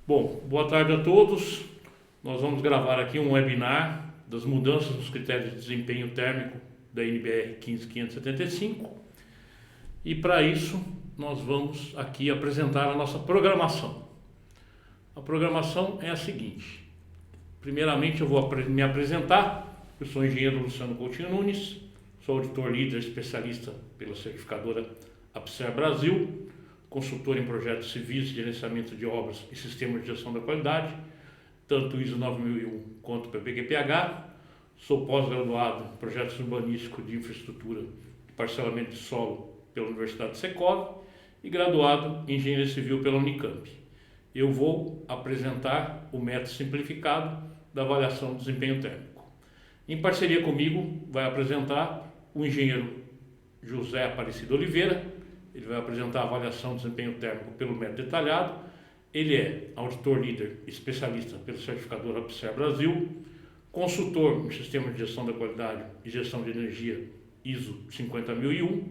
Bom, boa tarde a todos. Nós vamos gravar aqui um webinar das mudanças nos critérios de desempenho térmico da NBR 15575 e para isso nós vamos aqui apresentar a nossa programação. A programação é a seguinte: primeiramente eu vou me apresentar. Eu sou o engenheiro Luciano Coutinho Nunes, sou auditor líder especialista pela certificadora APSER Brasil, consultor em projetos civis, gerenciamento de obras e sistemas de gestão da qualidade, tanto ISO 9001 quanto PPQPH. Sou pós-graduado em projetos urbanísticos de infraestrutura e parcelamento de solo pela Universidade de Secov e graduado em engenharia civil pela Unicamp. Eu vou apresentar o método simplificado da avaliação do desempenho térmico. Em parceria comigo vai apresentar o engenheiro José Aparecido Oliveira. Ele vai apresentar a avaliação do desempenho térmico pelo método detalhado. Ele é auditor líder especialista pelo certificador APSER Brasil, consultor em sistema de gestão da qualidade e gestão de energia ISO 50001,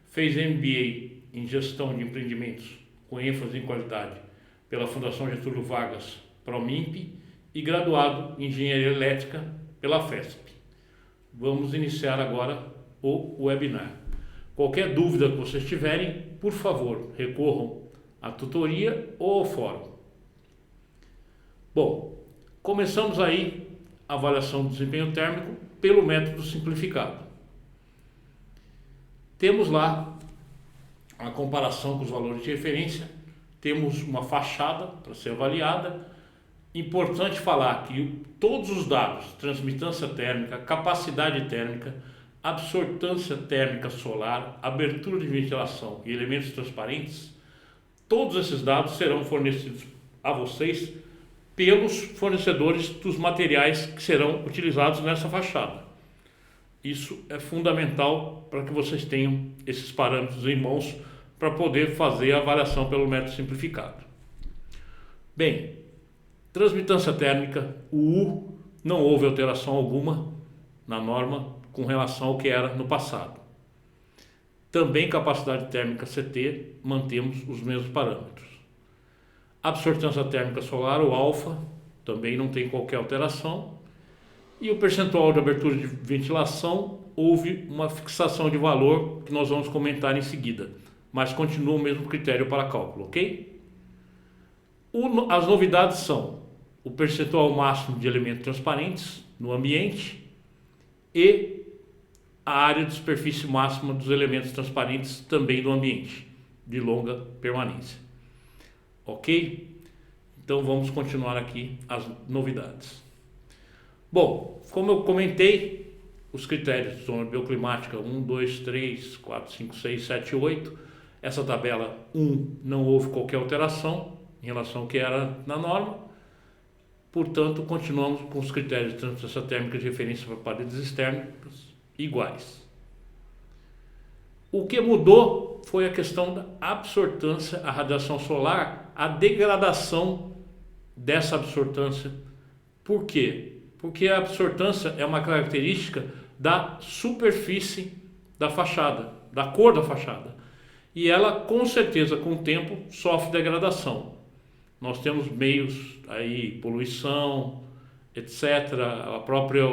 fez MBA em gestão de empreendimentos com ênfase em qualidade pela Fundação Getúlio Vargas Promimp e graduado em engenharia elétrica pela FESP. Vamos iniciar agora o webinar. Qualquer dúvida que vocês tiverem, por favor, recorram à tutoria ou ao fórum. Bom, começamos aí a avaliação do desempenho térmico pelo método simplificado. Temos lá a comparação com os valores de referência, temos uma fachada para ser avaliada. Importante falar que todos os dados, transmitância térmica, capacidade térmica, absortância térmica solar, abertura de ventilação e elementos transparentes, todos esses dados serão fornecidos a vocês pelos fornecedores dos materiais que serão utilizados nessa fachada. Isso é fundamental para que vocês tenham esses parâmetros em mãos para poder fazer a avaliação pelo método simplificado. Bem, transmitância térmica, o U, não houve alteração alguma na norma com relação ao que era no passado. Também capacidade térmica CT, mantemos os mesmos parâmetros. Absortância térmica solar, o alfa, também não tem qualquer alteração. E o percentual de abertura de ventilação, houve uma fixação de valor que nós vamos comentar em seguida, mas continua o mesmo critério para cálculo, ok? As novidades são o percentual máximo de elementos transparentes no ambiente e a área de superfície máxima dos elementos transparentes também do ambiente, de longa permanência. Ok? Então vamos continuar aqui as novidades. Bom, como eu comentei, os critérios de zona bioclimática 1, 2, 3, 4, 5, 6, 7, 8. Essa tabela 1 não houve qualquer alteração em relação ao que era na norma. Portanto, continuamos com os critérios de transmitância térmica de referência para paredes externas iguais. O que mudou foi a questão da absortância, a radiação solar, a degradação dessa absortância. Por quê? Porque a absortância é uma característica da superfície da fachada, da cor da fachada. E ela, com certeza, com o tempo, sofre degradação. Nós temos meios aí, poluição, etc., a própria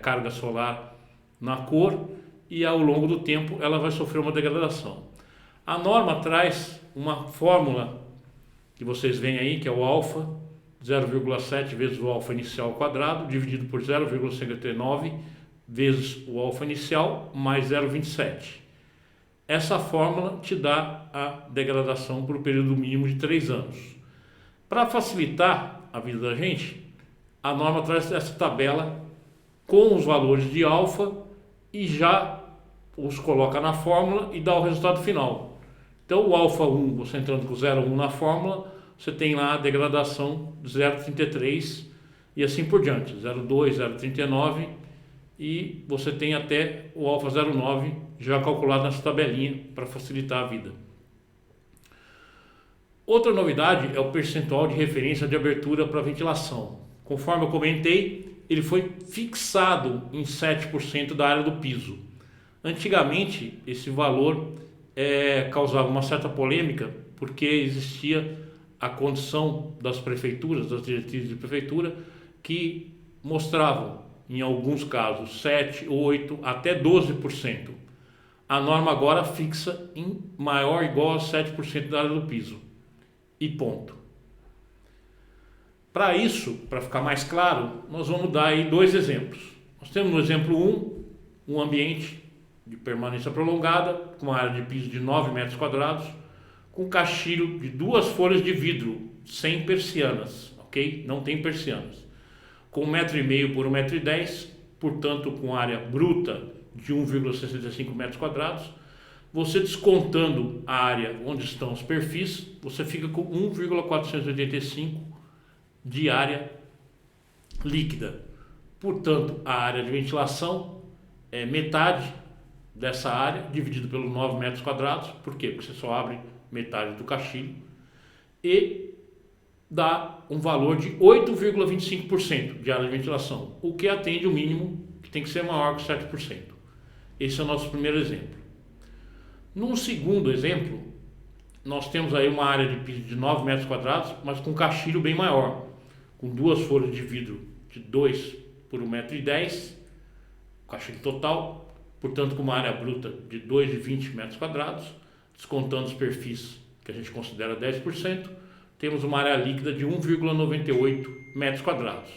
carga solar na cor, e ao longo do tempo ela vai sofrer uma degradação. A norma traz uma fórmula que vocês veem aí, que é o alfa, 0,7 vezes o alfa inicial ao quadrado, dividido por 0,59 vezes o alfa inicial, mais 0,27. Essa fórmula te dá a degradação por um período mínimo de 3 anos. Para facilitar a vida da gente, a norma traz essa tabela com os valores de alfa e já os coloca na fórmula e dá o resultado final. Então o alfa 1, você entrando com 0,1 na fórmula, você tem lá a degradação de 0,33 e assim por diante, 0,2, 0,39 e você tem até o alfa 0,9 já calculado nessa tabelinha para facilitar a vida. Outra novidade é o percentual de referência de abertura para ventilação. Conforme eu comentei, ele foi fixado em 7% da área do piso. Antigamente, esse valor causava uma certa polêmica, porque existia a condição das prefeituras, das diretrizes de prefeitura, que mostravam, em alguns casos, 7, 8, até 12%. A norma agora fixa em maior ou igual a 7% da área do piso. E ponto. Para isso, para ficar mais claro, nós vamos dar aí 2 exemplos. Nós temos no exemplo 1, um ambiente de permanência prolongada, com uma área de piso de 9 metros quadrados, com caixilho de 2 folhas de vidro, sem persianas, ok? Não tem persianas. Com 1,5 m por 1,10 m, portanto com área bruta de 1,65 metros quadrados. Você descontando a área onde estão os perfis, você fica com 1,485 de área líquida. Portanto, a área de ventilação é metade dessa área, dividido pelos 9 metros quadrados. Por quê? Porque você só abre metade do caixilho. E dá um valor de 8,25% de área de ventilação, o que atende o mínimo, que tem que ser maior que 7%. Esse é o nosso primeiro exemplo. Num segundo exemplo, nós temos aí uma área de piso de 9 metros quadrados, mas com caixilho bem maior, com 2 folhas de vidro de 2 por 1,10 m, caixilho total, portanto com uma área bruta de 2,20 metros quadrados, descontando os perfis que a gente considera 10%, temos uma área líquida de 1,98 metros quadrados.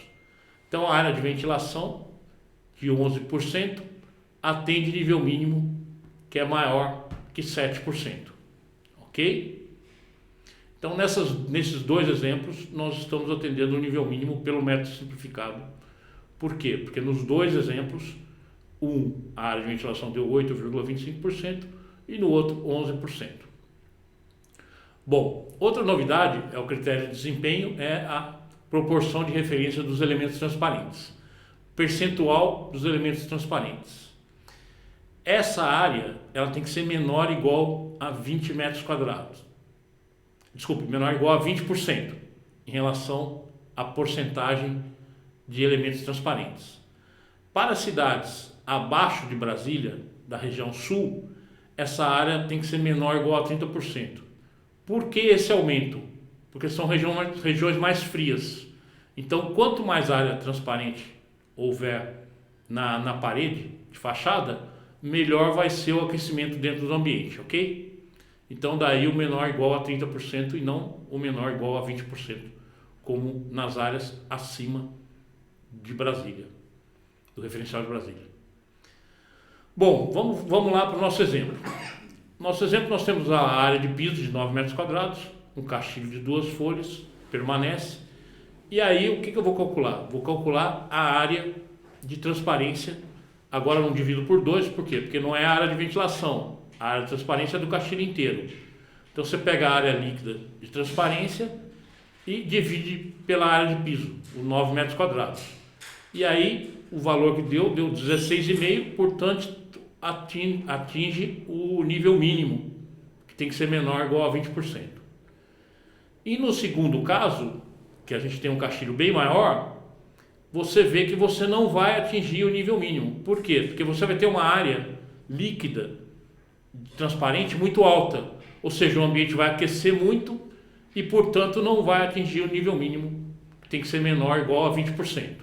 Então a área de ventilação de 11% atende nível mínimo que é maior que 7%. Ok? Então nesses 2 exemplos nós estamos atendendo o nível mínimo pelo método simplificado. Por quê? Porque nos 2 exemplos, a área de ventilação deu 8,25% e no outro 11%. Bom, outra novidade é o critério de desempenho, é a proporção de referência dos elementos transparentes, percentual dos elementos transparentes. Essa área ela tem que ser menor ou igual a 20 metros quadrados. Desculpe, menor ou igual a 20% em relação à porcentagem de elementos transparentes. Para cidades abaixo de Brasília, da região sul, essa área tem que ser menor ou igual a 30%. Por que esse aumento? Porque são regiões mais frias. Então, quanto mais área transparente houver na parede de fachada, melhor vai ser o aquecimento dentro do ambiente, ok? Então, daí o menor igual a 30% e não o menor igual a 20%, como nas áreas acima de Brasília, do referencial de Brasília. Bom, vamos lá para o nosso exemplo. Nosso exemplo, nós temos a área de piso de 9 metros quadrados, um caixilho de 2 folhas, permanece. E aí, o que eu vou calcular? Vou calcular a área de transparência. Agora não divido por 2, por quê? Porque não é a área de ventilação, a área de transparência é do caixilho inteiro. Então você pega a área líquida de transparência e divide pela área de piso, os 9 metros quadrados. E aí, o valor que deu 16,5, portanto, atinge o nível mínimo, que tem que ser menor ou igual a 20%. E no segundo caso, que a gente tem um caixilho bem maior, você vê que você não vai atingir o nível mínimo. Por quê? Porque você vai ter uma área líquida, transparente, muito alta. Ou seja, o ambiente vai aquecer muito e, portanto, não vai atingir o nível mínimo, que tem que ser menor ou igual a 20%.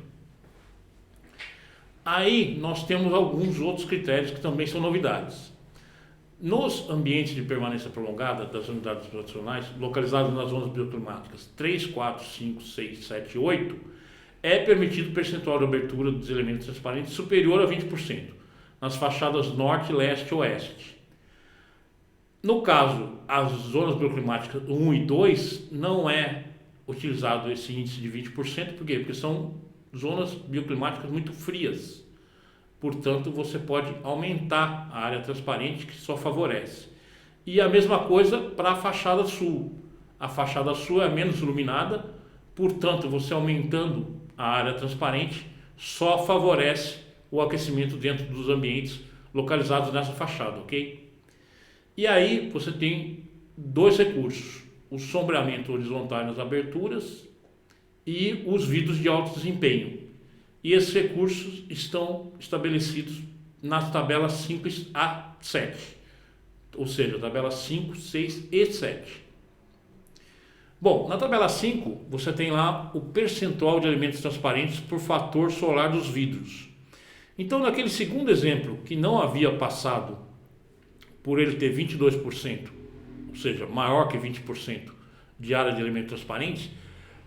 Aí nós temos alguns outros critérios que também são novidades. Nos ambientes de permanência prolongada das unidades habitacionais, localizados nas zonas bioclimáticas 3, 4, 5, 6, 7 e 8, é permitido percentual de abertura dos elementos transparentes superior a 20%, nas fachadas norte, leste e oeste. No caso, as zonas bioclimáticas 1 e 2, não é utilizado esse índice de 20%, por quê? Porque são zonas bioclimáticas muito frias. Portanto, você pode aumentar a área transparente, que só favorece. E a mesma coisa para a fachada sul. A fachada sul é menos iluminada, portanto, você aumentando a área transparente só favorece o aquecimento dentro dos ambientes localizados nessa fachada, ok? E aí você tem 2 recursos: o sombreamento horizontal nas aberturas e os vidros de alto desempenho. E esses recursos estão estabelecidos nas tabelas 5 a 7, ou seja, tabelas 5, 6 e 7. Bom, na tabela 5, você tem lá o percentual de elementos transparentes por fator solar dos vidros. Então, naquele segundo exemplo, que não havia passado por ele ter 22%, ou seja, maior que 20% de área de elementos transparentes,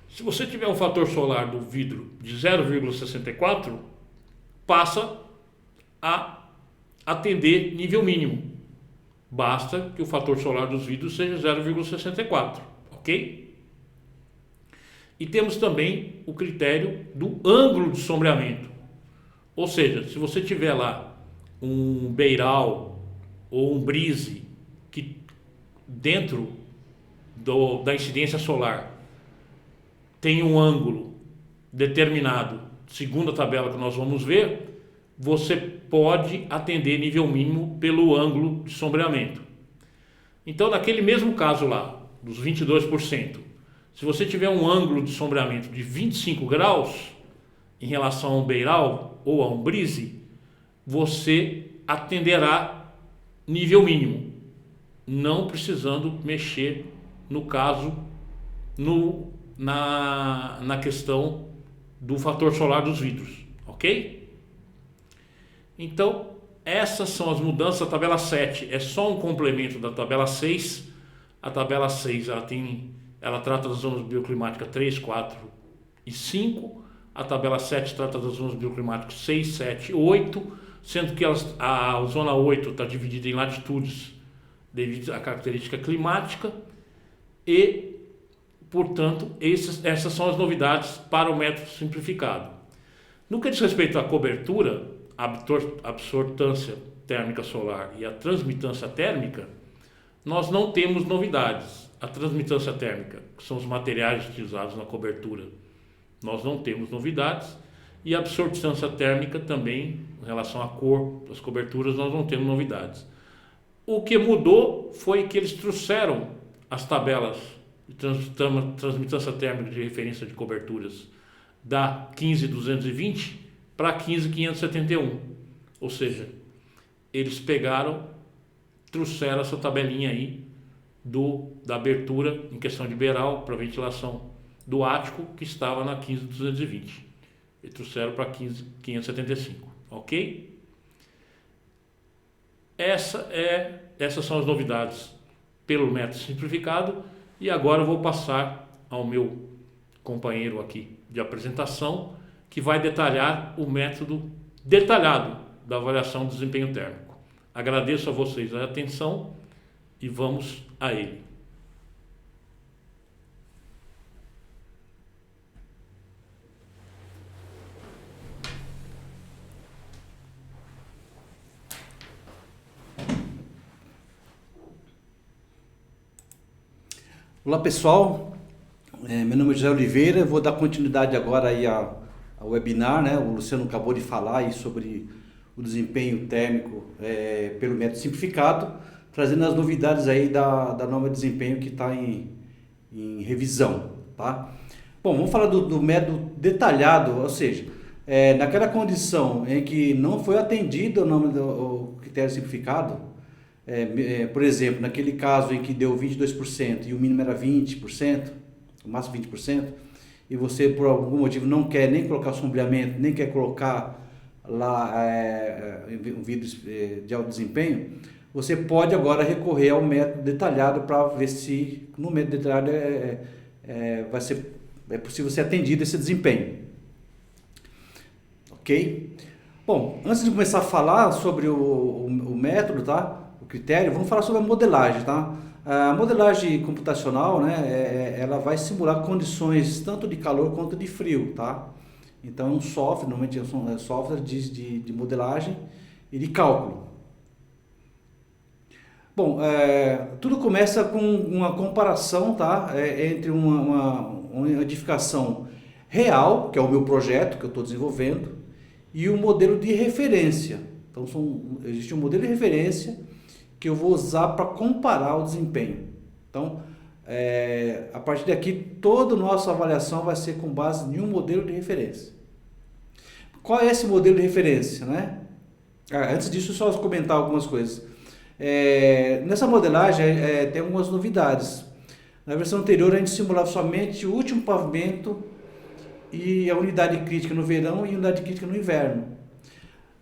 se você tiver um fator solar do vidro de 0,64, passa a atender nível mínimo. Basta que o fator solar dos vidros seja 0,64, ok? E temos também o critério do ângulo de sombreamento. Ou seja, se você tiver lá um beiral ou um brise que dentro da incidência solar tem um ângulo determinado, segundo a tabela que nós vamos ver, você pode atender nível mínimo pelo ângulo de sombreamento. Então, naquele mesmo caso lá, dos 22%, se você tiver um ângulo de sombreamento de 25 graus em relação a um beiral ou a um brise, você atenderá nível mínimo, não precisando mexer, no caso, na questão do fator solar dos vidros, ok? Então, essas são as mudanças da tabela 7, é só um complemento da tabela 6. A tabela 6 ela trata das zonas bioclimáticas 3, 4 e 5. A tabela 7 trata das zonas bioclimáticas 6, 7 e 8, sendo que a zona 8 está dividida em latitudes devido à característica climática e, portanto, essas são as novidades para o método simplificado. No que diz respeito à cobertura, a absortância térmica solar e a transmitância térmica, nós não temos novidades. A transmitância térmica, que são os materiais utilizados na cobertura, nós não temos novidades, e a absortância térmica também, em relação à cor das coberturas, nós não temos novidades. O que mudou foi que eles trouxeram as tabelas de transmitância térmica de referência de coberturas da 15220 para 15571, ou seja, eles trouxeram essa tabelinha aí da abertura em questão de beiral para ventilação do ático, que estava na 15220, e trouxeram para 15575, ok? Essas são as novidades pelo método simplificado, e agora eu vou passar ao meu companheiro aqui de apresentação, que vai detalhar o método detalhado da avaliação do desempenho térmico. Agradeço a vocês a atenção e vamos a ele. Olá pessoal, meu nome é José Oliveira, eu vou dar continuidade agora aí ao webinar, né? O Luciano acabou de falar aí sobre o desempenho térmico pelo método simplificado, trazendo as novidades aí da norma de desempenho que está em revisão, tá? Bom, vamos falar do método detalhado, ou seja, naquela condição em que não foi atendido o critério simplificado, por exemplo, naquele caso em que deu 22% e o mínimo era 20%, o máximo 20%, e você por algum motivo não quer nem colocar sombreamento, nem quer colocar lá um vidro de alto desempenho, você pode agora recorrer ao método detalhado para ver se no método detalhado é possível ser atendido esse desempenho. Ok? Bom, antes de começar a falar sobre o método, tá? O critério, vamos falar sobre a modelagem, tá? A modelagem computacional, né, ela vai simular condições tanto de calor quanto de frio, tá? Então é um software, normalmente é um software de modelagem e de cálculo. Bom, tudo começa com uma comparação, tá? Entre uma edificação real, que é o meu projeto que eu estou desenvolvendo, e o modelo de referência. Então existe um modelo de referência que eu vou usar para comparar o desempenho. Então, a partir daqui, toda a nossa avaliação vai ser com base em um modelo de referência. Qual é esse modelo de referência, né? Antes disso, só comentar algumas coisas. Nessa modelagem tem algumas novidades. Na versão anterior a gente simulava somente o último pavimento e a unidade crítica no verão e a unidade crítica no inverno.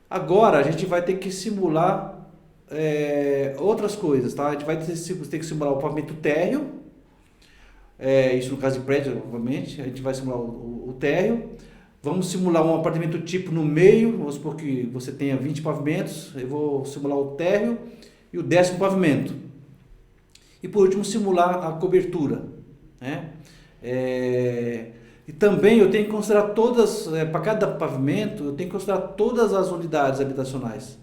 Agora a gente vai ter que simular outras coisas, tá? A gente vai ter que simular o pavimento térreo, isso no caso de prédio, obviamente, a gente vai simular o térreo. Vamos simular um apartamento tipo no meio, vamos supor que você tenha 20 pavimentos, eu vou simular o térreo e o 10º pavimento. E por último, simular a cobertura, né? E também eu tenho que considerar para cada pavimento, eu tenho que considerar todas as unidades habitacionais.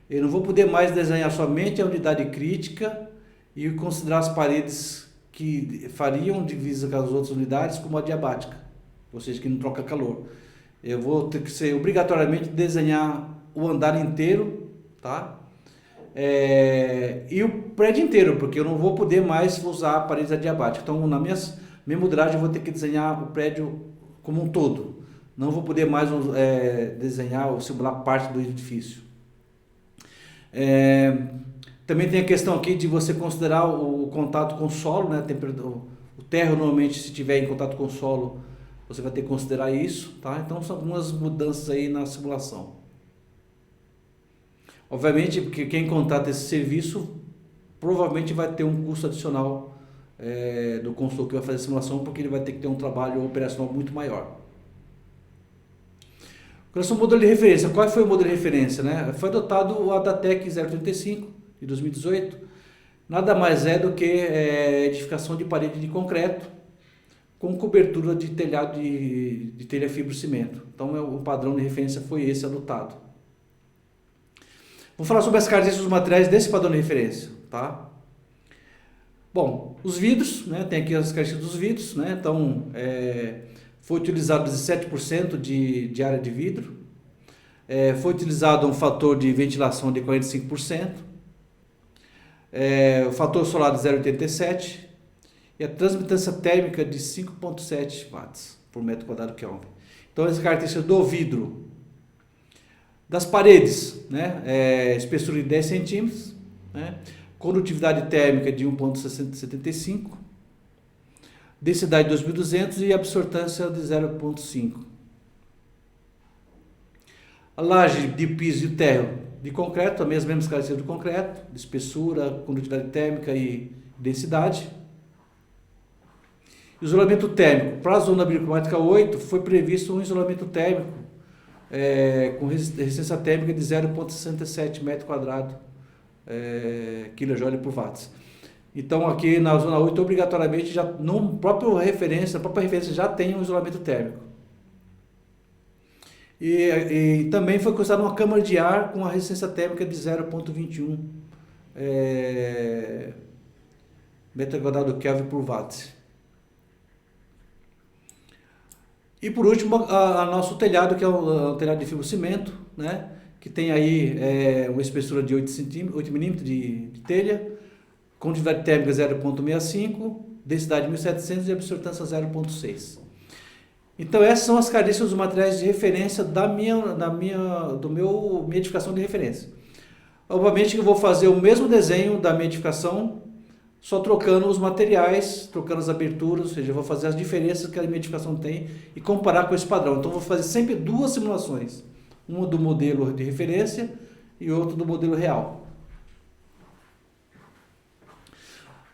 Eu não vou poder mais desenhar somente a unidade crítica e considerar as paredes que fariam divisa com as outras unidades como a diabática, ou seja, que não troca calor. Eu vou ter que obrigatoriamente desenhar o andar inteiro, tá? E o prédio inteiro, porque eu não vou poder mais usar paredes adiabáticas. Então, na minha modelagem, eu vou ter que desenhar o prédio como um todo. Não vou poder mais desenhar ou simular parte do edifício. Também tem a questão aqui de você considerar o contato com o solo, né? O térreo, normalmente, se tiver em contato com o solo, você vai ter que considerar isso, tá? Então, são algumas mudanças aí na simulação. Obviamente, porque quem contrata esse serviço provavelmente vai ter um custo adicional do consultor que vai fazer a simulação, porque ele vai ter que ter um trabalho operacional muito maior. Com relação ao modelo de referência, qual foi o modelo de referência, né? Foi adotado o ADATEC 035 de 2018, nada mais é do que edificação de parede de concreto com cobertura de telhado de telha fibrocimento. Então, o padrão de referência foi esse adotado. Vou falar sobre as características dos materiais desse padrão de referência, tá? Bom, os vidros, né? Tem aqui as características dos vidros, né? Então, foi utilizado 17% de área de vidro, foi utilizado um fator de ventilação de 45%, o fator solar de 0,87 e a transmitância térmica de 5,7 watts por metro quadrado Kelvin. Então, as características do vidro. Das paredes, né? Espessura de 10 centímetros, né? Condutividade térmica de 1,75, densidade de 2.200 e absortância de 0,5. A laje de piso e térreo de concreto, também as mesmas características do concreto, de espessura, condutividade térmica e densidade. Isolamento térmico. Para a zona bioclimática 8, foi previsto um isolamento térmico com resistência térmica de 0,67 metro quadrado kJ por watts. Então, aqui na zona 8, obrigatoriamente, já no próprio referência, a própria referência já tem um isolamento térmico. E também foi considerada uma câmara de ar com a resistência térmica de 0,21 metro quadrado Kelvin por watt. E por último, nosso telhado, que é o telhado de fibrocimento, né? Que tem aí uma espessura de 8 milímetros de telha, condutividade térmica 0,65, densidade 1.700 e absortância 0,6. Então essas são as características dos materiais de referência da minha edificação de referência. Obviamente que eu vou fazer o mesmo desenho da minha edificação, só trocando os materiais, trocando as aberturas, ou seja, eu vou fazer as diferenças que a minha edificação tem e comparar com esse padrão. Então, eu vou fazer sempre duas simulações, uma do modelo de referência e outra do modelo real.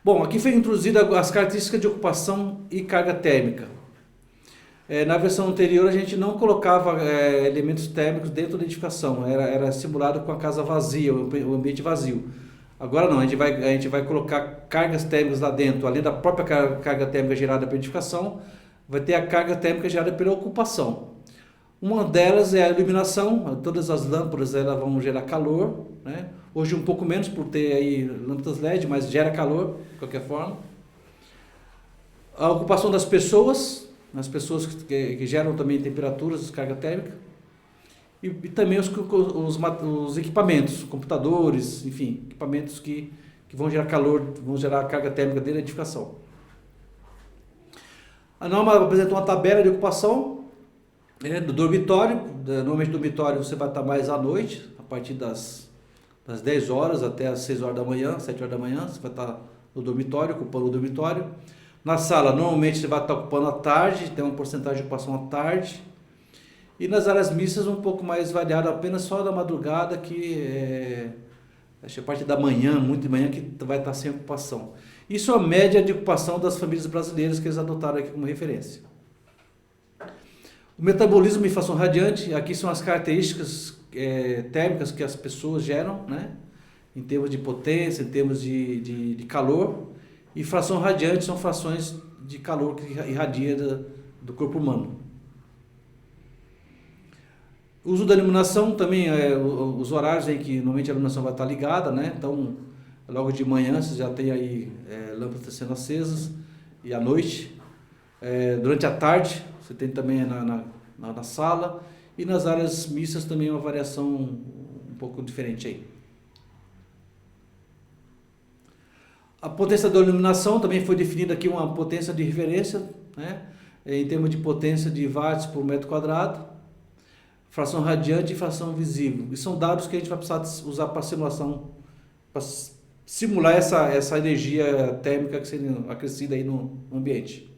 Bom, aqui foi introduzida as características de ocupação e carga térmica. Na versão anterior, a gente não colocava elementos térmicos dentro da edificação, era simulado com a casa vazia, o ambiente vazio. Agora não, a gente vai colocar cargas térmicas lá dentro, além da própria carga térmica gerada pela edificação, vai ter a carga térmica gerada pela ocupação. Uma delas é a iluminação, todas as lâmpadas elas vão gerar calor, né? Hoje um pouco menos por ter aí lâmpadas LED, mas gera calor de qualquer forma. A ocupação das pessoas, as pessoas que geram também temperaturas, carga térmica. E também os equipamentos, computadores, enfim, equipamentos que vão gerar calor, vão gerar carga térmica dentro da edificação. A norma apresenta uma tabela de ocupação do dormitório. Normalmente no dormitório você vai estar mais à noite, a partir das 10 horas até as 6 horas da manhã, 7 horas da manhã, você vai estar no dormitório, ocupando o dormitório. Na sala, normalmente você vai estar ocupando à tarde, tem uma porcentagem de ocupação à tarde. E nas áreas mistas um pouco mais variado, apenas só da madrugada, acho que a parte da manhã, muito de manhã, que vai estar sem ocupação. Isso é a média de ocupação das famílias brasileiras que eles adotaram aqui como referência. O metabolismo em fração radiante, aqui são as características térmicas que as pessoas geram, né? Em termos de potência, em termos de calor. E fração radiante são frações de calor que irradia do corpo humano. O uso da iluminação também, os horários em que normalmente a iluminação vai estar ligada, né? Então, logo de manhã você já tem aí lâmpadas sendo acesas, e à noite. Durante a tarde você tem também na sala, e nas áreas mistas também uma variação um pouco diferente aí. A potência da iluminação também foi definida aqui uma potência de referência, né? Em termos de potência de watts por metro quadrado, fração radiante e fração visível. E são dados que a gente vai precisar usar para simulação, para simular essa energia térmica que seria acrescida aí no ambiente.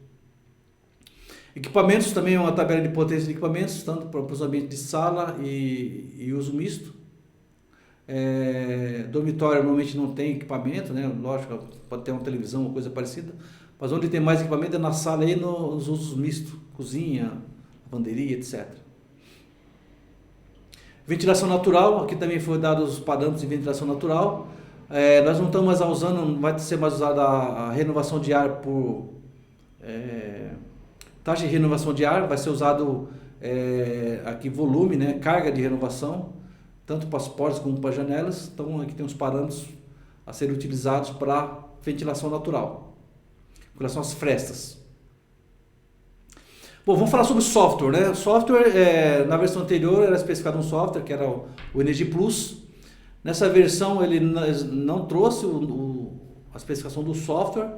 Equipamentos também é uma tabela de potência de equipamentos, tanto para os ambientes de sala e uso misto. Dormitório normalmente não tem equipamento, né? Lógico, pode ter uma televisão ou coisa parecida, mas onde tem mais equipamento é na sala e nos usos mistos, cozinha, lavanderia, etc. Ventilação natural, aqui também foi dado os parâmetros de ventilação natural. Nós não estamos mais usando, não vai ser mais usada a renovação de ar por taxa de renovação de ar, vai ser usado aqui volume, né? Carga de renovação, tanto para as portas como para as janelas. Então aqui tem os parâmetros a serem utilizados para ventilação natural, com relação às frestas. Bom, vamos falar sobre software, né? O software, na versão anterior era especificado um software que era o Energy Plus. Nessa versão ele não trouxe a especificação do software,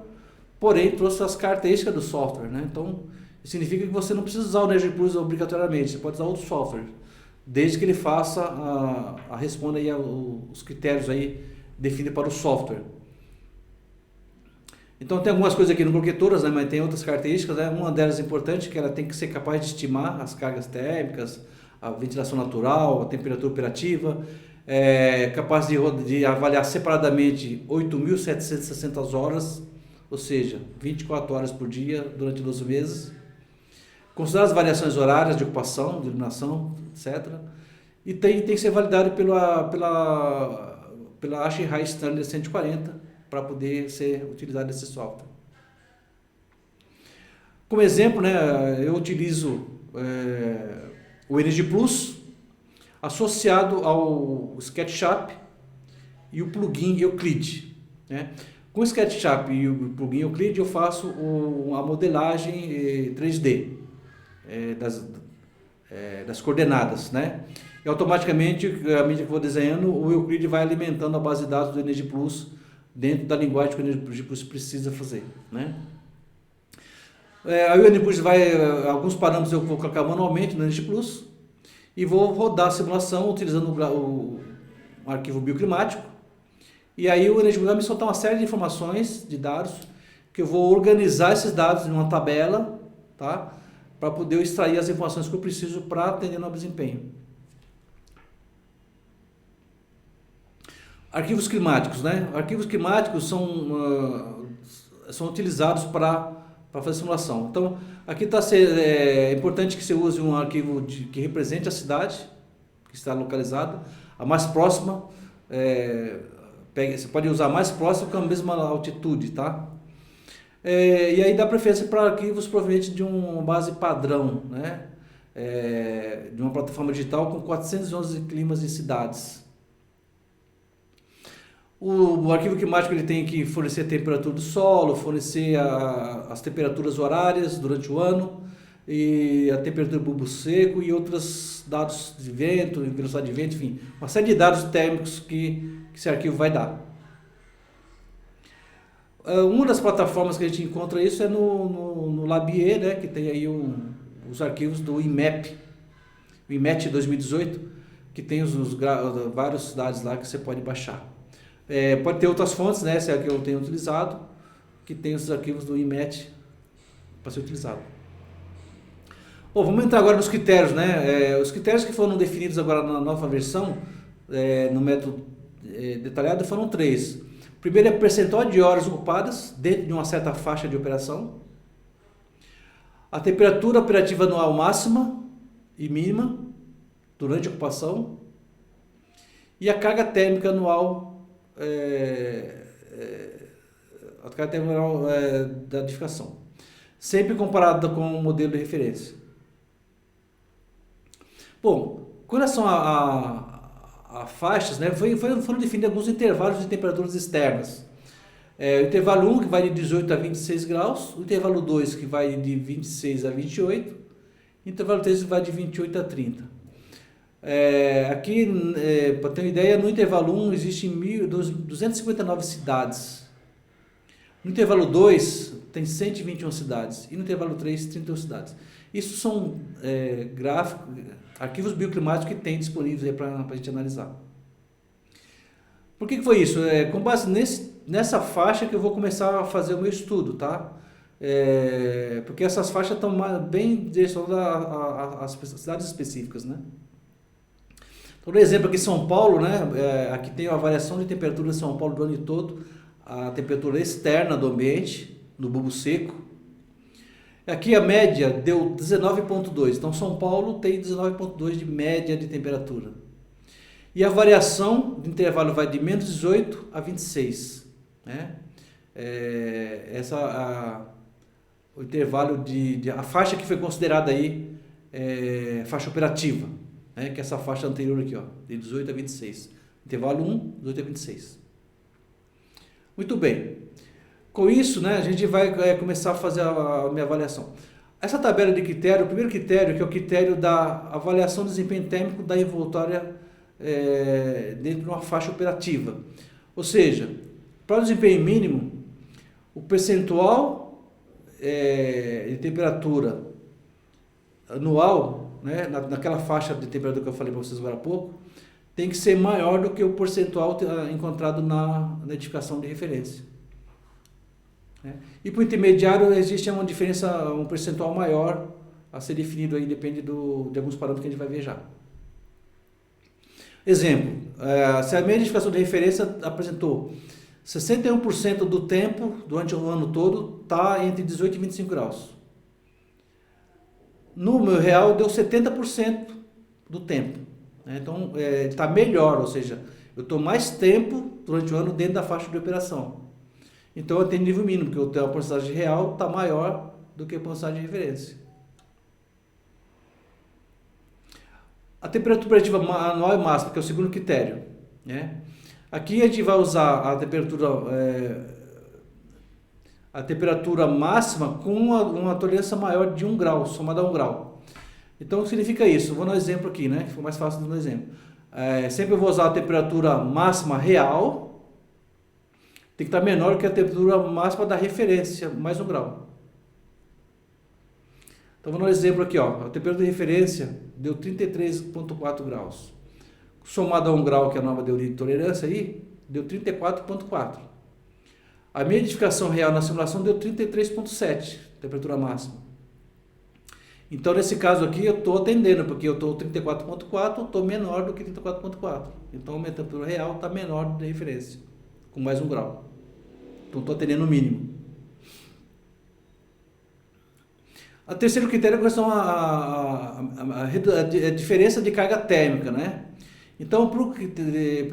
porém trouxe as características do software, né? Então isso significa que você não precisa usar o Energy Plus obrigatoriamente, você pode usar outro software, desde que ele responda aí os critérios aí definidos para o software. Então tem algumas coisas aqui, não coloquei todas, né, mas tem outras características, né? Uma delas importante, que ela tem que ser capaz de estimar as cargas térmicas, a ventilação natural, a temperatura operativa, capaz de avaliar separadamente 8.760 horas, ou seja, 24 horas por dia durante 12 meses. Considerar as variações horárias de ocupação, de iluminação, etc. E tem que ser validado pela ASHI High Standard 140 para poder ser utilizado esse software. Como exemplo, né, eu utilizo o Energy Plus associado ao SketchUp e o plugin Euclid, né? Com o SketchUp e o plugin Euclid eu faço a modelagem 3D das coordenadas, né? E automaticamente, à medida que eu vou desenhando, o Euclid vai alimentando a base de dados do Energy Plus dentro da linguagem que o Energy Plus precisa fazer, né? Aí o Energy Plus alguns parâmetros eu vou colocar manualmente no Energy Plus e vou rodar a simulação utilizando um arquivo bioclimático. E aí o Energy Plus vai me soltar uma série de informações, de dados, que eu vou organizar esses dados em uma tabela, tá? Para poder extrair as informações que eu preciso para atender no desempenho. Arquivos climáticos, né? Arquivos climáticos são utilizados para fazer simulação. Então, aqui é importante que você use um arquivo que represente a cidade que está localizada, a mais próxima. Você pode usar a mais próxima com a mesma altitude, tá? E aí dá preferência para arquivos provenientes de uma base padrão, né? De uma plataforma digital com 411 climas e cidades. O arquivo climático ele tem que fornecer a temperatura do solo, fornecer as temperaturas horárias durante o ano, e a temperatura do bulbo seco e outros dados de vento, velocidade de vento, enfim, uma série de dados térmicos que esse arquivo vai dar. Uma das plataformas que a gente encontra isso é no Labier, né, que tem aí os arquivos do IMAP, o IMET 2018, que tem vários dados lá que você pode baixar. Pode ter outras fontes, né, essa é a que eu tenho utilizado, que tem os arquivos do IMET para ser utilizado. Bom, vamos entrar agora nos critérios, né? Os critérios que foram definidos agora na nova versão, no método detalhado, foram 3. O primeiro é percentual de horas ocupadas dentro de uma certa faixa de operação. A temperatura operativa anual máxima e mínima durante a ocupação. E a carga térmica anual, da edificação. Sempre comparada com o modelo de referência. Bom, com relação a faixas, né, foram definidos alguns intervalos de temperaturas externas. O intervalo 1, que vai de 18 a 26 graus, o intervalo 2, que vai de 26 a 28, e o intervalo 3, que vai de 28 a 30. Aqui, para ter uma ideia, no intervalo 1 existem 259 cidades. No intervalo 2, tem 121 cidades. E no intervalo 3, 31 cidades. Isso são gráficos, arquivos bioclimáticos que tem disponíveis para a gente analisar. Por que foi isso? Com base nessa faixa que eu vou começar a fazer o meu estudo, tá? Porque essas faixas estão bem direcionadas às cidades específicas, né? Então, por exemplo, aqui em São Paulo, né? Aqui tem a variação de temperatura em São Paulo do ano todo, a temperatura externa do ambiente, no bulbo seco. Aqui a média deu 19,2, então São Paulo tem 19,2 de média de temperatura. E a variação de intervalo vai de menos 18 a 26. Né? O intervalo a faixa que foi considerada aí faixa operativa, né? Que é essa faixa anterior aqui, ó, de 18 a 26. Intervalo 1, 18 a 26. Muito bem. Com isso, né, a gente vai começar a fazer a minha avaliação. Essa tabela de critério, o primeiro critério, que é o critério da avaliação do desempenho térmico da envoltória dentro de uma faixa operativa. Ou seja, para o desempenho mínimo, o percentual de temperatura anual, né, naquela faixa de temperatura que eu falei para vocês agora há pouco, tem que ser maior do que o percentual encontrado na edificação de referência. E para o intermediário existe uma diferença, um percentual maior a ser definido aí, depende de alguns parâmetros que a gente vai ver já. Exemplo, se a minha edificação de referência apresentou 61% do tempo, durante o ano todo, está entre 18 e 25 graus. No meu real deu 70% do tempo. Né? Então, está melhor, ou seja, eu estou mais tempo durante o ano dentro da faixa de operação. Então eu tenho nível mínimo, porque eu tenho a porcentagem real está maior do que a porcentagem de referência. A temperatura operativa anual e máxima, que é o segundo critério. Né? Aqui a gente vai usar a temperatura máxima com uma tolerância maior de 1 grau, somada a 1 grau. Então o que significa isso? Vou dar um exemplo aqui, né? Que foi mais fácil de dar um exemplo. Sempre eu vou usar a temperatura máxima real, tem que estar menor que a temperatura máxima da referência, mais 1 grau. Então, vou dar um exemplo aqui, ó. A temperatura de referência deu 33,4 graus. Somado a 1 grau, que é a nova teoria de tolerância aí, deu 34,4. A minha edificação real na simulação deu 33,7, temperatura máxima. Então, nesse caso aqui, eu estou atendendo, porque eu estou 34,4, estou menor do que 34,4. Então, a minha temperatura real está menor da referência, com mais 1 grau. Então, estou atendendo o mínimo. O terceiro critério é a questão a diferença de carga térmica, né? Então, para o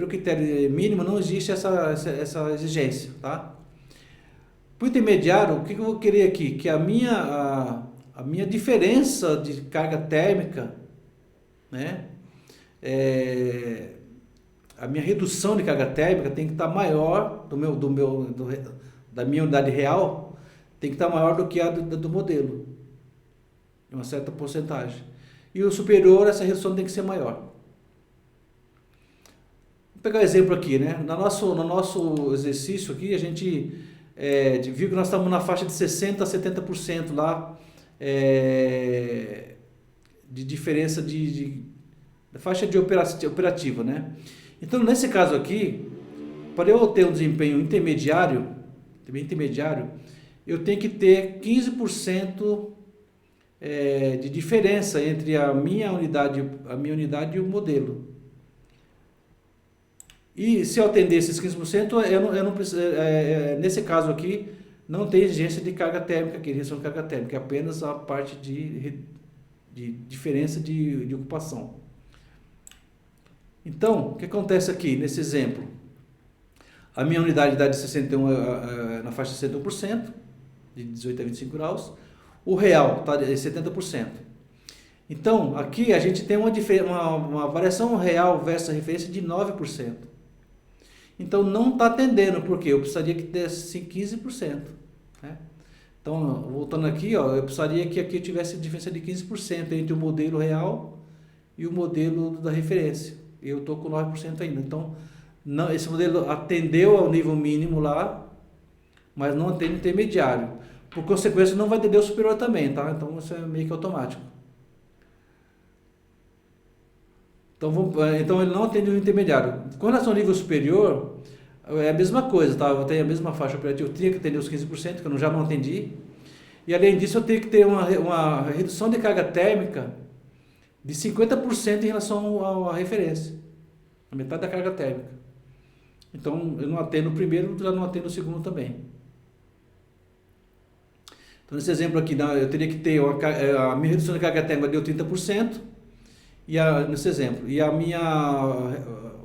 critério mínimo não existe essa exigência, tá? Para o intermediário, o que eu vou querer aqui? Que a minha diferença de carga térmica, né? A minha redução de carga térmica tem que estar maior da minha unidade real, tem que estar maior do que a do modelo, em uma certa porcentagem. E o superior, essa redução tem que ser maior. Vou pegar um exemplo aqui, né? No nosso exercício aqui, a gente viu que nós estamos na faixa de 60% a 70% lá, de diferença da faixa de operativa, né? Então, nesse caso aqui, para eu ter um desempenho intermediário, eu tenho que ter 15% de diferença entre a minha unidade e o modelo. E se eu atender esses 15%, eu não preciso, nesse caso aqui, não tem exigência de carga térmica, aqui, redução de carga térmica, é apenas a parte de diferença de ocupação. Então, o que acontece aqui nesse exemplo? A minha unidade dá de 61, na faixa de 61%, de 18 a 25 graus. O real está de 70%. Então, aqui a gente tem uma variação real versus a referência de 9%. Então, não está atendendo, porque eu precisaria que desse 15%. Né? Então, voltando aqui, ó, eu precisaria que aqui tivesse diferença de 15% entre o modelo real e o modelo da referência. Eu estou com 9% ainda. Então, não, esse modelo atendeu ao nível mínimo lá, mas não atende o intermediário. Por consequência, não vai atender o superior também, tá? Então, isso é meio que automático. Então, ele não atende o intermediário. Com relação ao nível superior, é a mesma coisa, tá? Eu tenho a mesma faixa operativa, eu tinha que atender os 15%, que eu já não atendi. E, além disso, eu tenho que ter uma redução de carga térmica de 50% em relação à referência. A metade da carga térmica. Então, eu não atendo o primeiro, já não atendo o segundo também. Então, nesse exemplo aqui, eu teria que ter a minha redução de carga térmica deu 30%, nesse exemplo, e a minha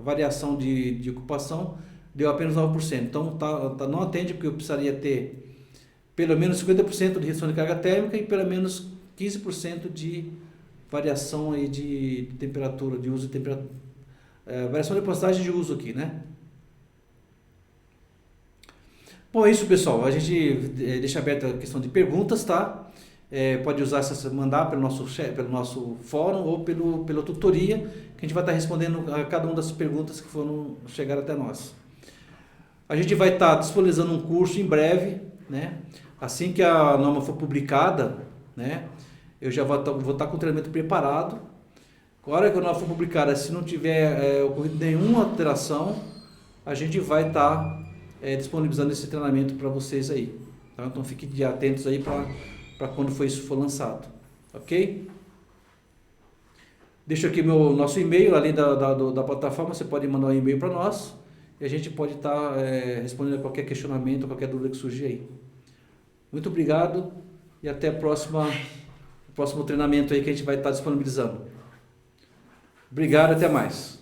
variação de ocupação deu apenas 9%. Então, não atende, porque eu precisaria ter pelo menos 50% de redução de carga térmica e pelo menos 15% de variação aí de temperatura, de uso de temperatura. Variação de porcentagem de uso aqui, né? Bom, é isso, pessoal. A gente deixa aberta a questão de perguntas, tá? Pode usar mandar pelo nosso fórum ou pela tutoria, que a gente vai estar respondendo a cada uma das perguntas que foram chegar até nós. A gente vai estar disponibilizando um curso em breve, né? Assim que a norma for publicada, né? Eu já vou estar com o treinamento preparado. A hora que a norma for publicada, se não tiver ocorrido nenhuma alteração, a gente vai estar disponibilizando esse treinamento para vocês aí. Tá? Então fiquem atentos aí para quando isso for lançado. Ok? Deixo aqui nosso e-mail, além da plataforma, você pode mandar um e-mail para nós e a gente pode estar respondendo a qualquer questionamento, qualquer dúvida que surgir aí. Muito obrigado e até o próximo treinamento aí que a gente vai estar disponibilizando. Obrigado, até mais.